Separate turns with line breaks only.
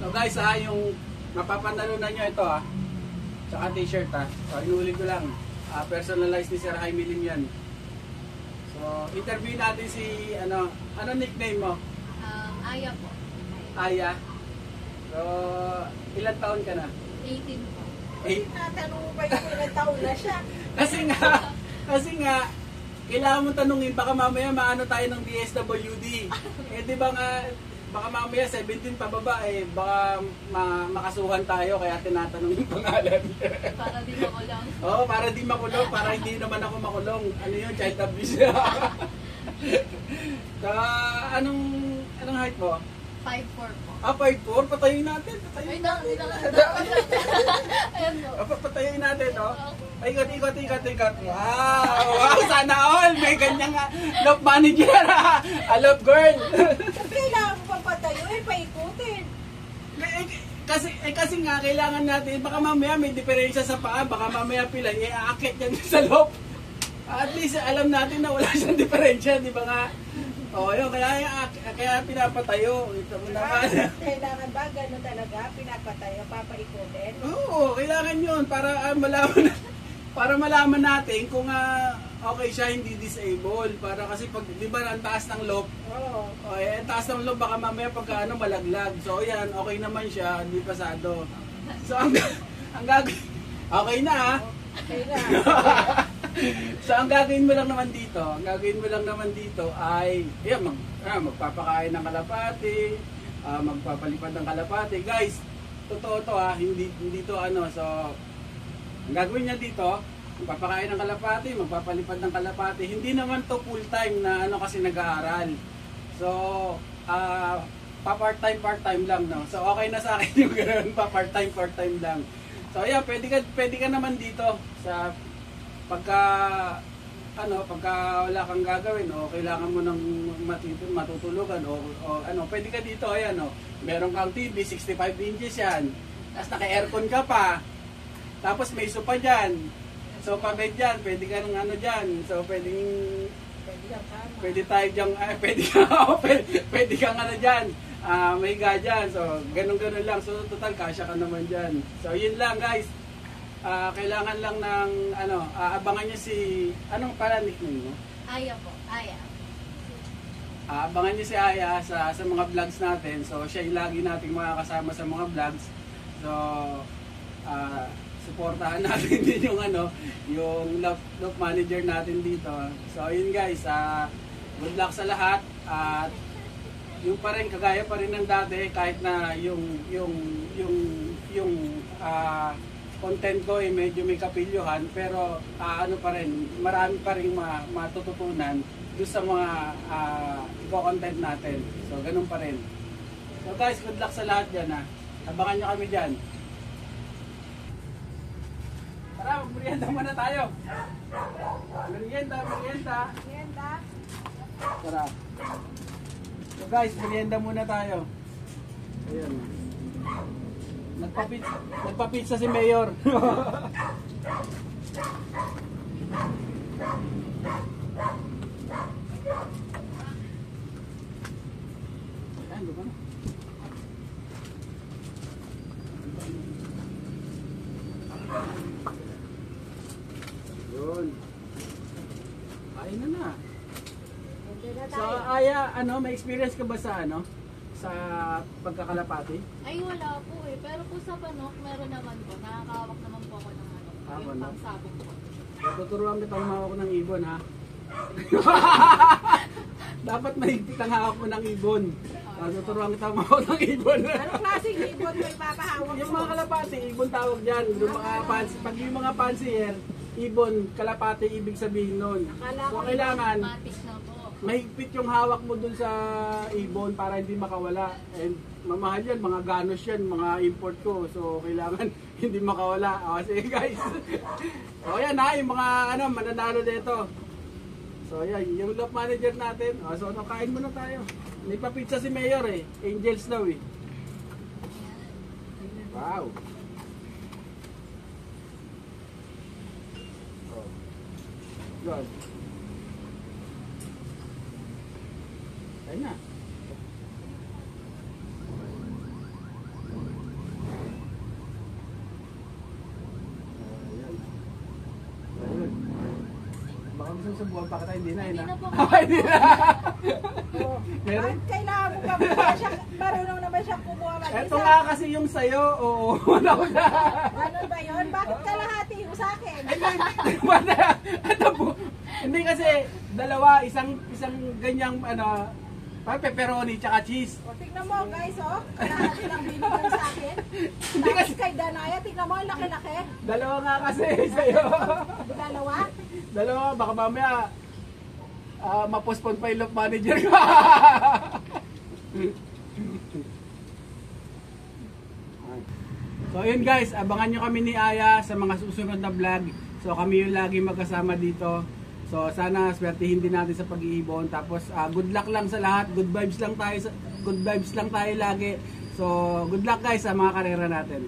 So guys yung mapapanalunan nyo ito tsaka t-shirt So inulit ko lang. Personalized ni Sir Jaime Lim yan. So interview natin si ano nickname mo?
Aya po.
Aya. So ilang taon ka na?
18 po.
Natanong mo ba yung ilang taon na siya?
Kasi nga kailangan mo tanungin, baka mamaya maano tayo ng DSWD. Di ba nga, baka mamaya 17 pababa, baka makasuhan tayo, kaya tinatanong yung pangalan.
Para di makulong.
Oo, para di makulong, para hindi naman ako makulong. Ano yun, child abuse. Anong height mo?
5'4" po.
5'4", patayin natin.
Ay, hindi lang. Ayan po.
Patayin natin, Ay, ikot. Wow, sana all. May ganyang love manager, love girl.
Kailangan mo papatayo, paikutin.
Kasi nga, kailangan natin, baka mamaya may diferensya sa paa, baka mamaya pilay, aakit yan sa loob. At least, alam natin na wala siyang diferensya, di ba nga? Yun, kaya pinapatayo. Ito mo naman.
Kailangan ba gano'n talaga? Pinapatayo, papaikutin?
Oo, kailangan yun para malaman natin kung okay siya, hindi disabled. Para kasi pag, di ba, ang taas ng loop.
Oo.
Ang taas ng loop, baka mamaya pagka malaglag. So, yan, okay naman siya, hindi pasado. So, ang gagawin, okay na
Okay na.
So, ang gagawin mo lang naman dito, ay, magpapakain ng kalapati, magpapalipad ng kalapati. Guys, totoo to hindi to So, ang gagawin niya dito, magpapakain ng kalapati, magpapalipad ng kalapati. Hindi naman to full time na kasi nag-aaral. So, part-time lang, no? So, okay na sa akin yung ganoon, part-time lang. So, yeah, pwede ka naman dito sa pagka wala kang gagawin o kailangan mo ng matutulugan o pwede ka dito, meron kang TV, 65 inches yan, tapos naka-aircon ka pa, tapos may sofa dyan, sofa bed dyan, pwede ka ng dyan, so pwede tayo dyan, pwede kang dyan, may higa dyan, so ganun lang, so total kasya ka naman dyan. So yun lang guys. Kailangan lang ng abangan niyo anong pala nickname mo?
Aya po. Aya.
Abangan niyo si Aya sa mga vlogs natin. So siya yung lagi nating makakasama sa mga vlogs. So suportahan natin din yung love manager natin dito. So yun guys, good luck sa lahat at yung pa rin, kagaya pa rin ng dati, kahit na yung content ko medyo may kapilyuhan, pero pa rin, marami pa rin matututunan doon sa mga i-content natin. So ganun pa rin. So guys, good luck sa lahat dyan Abangan nyo kami dyan. Tara, merienda muna tayo. Merienda. Tara. So guys, merienda muna tayo. Ayan. Nagpa-pizza si Mayor. Ayan, diba? Yun. Ayun na. So, Aya, may experience ka ba sa sa pagkakalapati?
Ay, wala po Pero po sa panok, meron naman po. Nakakawak naman po ako ng yung pangsabog po.
Tuturuan kitang mahawak ng ibon, ha? Dapat mahigpit ang hawak mo ng ibon. Tuturuan kitang mahawak ng ibon.
Anong klaseng ibon mo ipapahawak?
Yung mga kalapati, ibon tawag dyan. Pag yung mga pansier, ibon, kalapati, ibig sabihin nun. So, kailangan
Matik na po.
mahigpit yung hawak mo dun sa ibon para hindi makawala. And mamahal yan, mga ganos yan, mga import ko. So, kailangan hindi makawala. Sige guys. So, yan yung mga mananalo dito. So, yan, yung love manager natin. So, kain muna tayo. May pa-pizza si Mayor Angels daw Wow. Oh. Good. Ayun na. susubukan pa kita, hindi na,
Hindi
na.
na po.
Hindi na.
Oh.
Meron?
Bakit kailangan mo pa kumuha siya? Marunong naman siya kumuha mag-isa.
Eto nga kasi yung sayo, oo, wala ko na.
Ano ba yun? Bakit kalahati mo sa akin?
Ito po, hindi kasi dalawa, isang ganyang, parang pepperoni tsaka cheese.
O, tignan mo guys, oh. Kalahati lang binigyan sa akin.
Hindi
Tapos
kasi-
kay Danaya, tignan mo, ang laki-laki.
Dalawa nga kasi sa'yo.
Dalawa.
Dalawa, baka mamaya, mapospon pa yung loop manager ko. So yun guys, abangan nyo kami ni Aya sa mga susunod na vlog. So kami yung lagi magkasama dito. So sana swertihin din natin sa pag-iibon. Tapos good luck lang sa lahat. Good vibes lang tayo lagi. So good luck guys sa mga karera natin.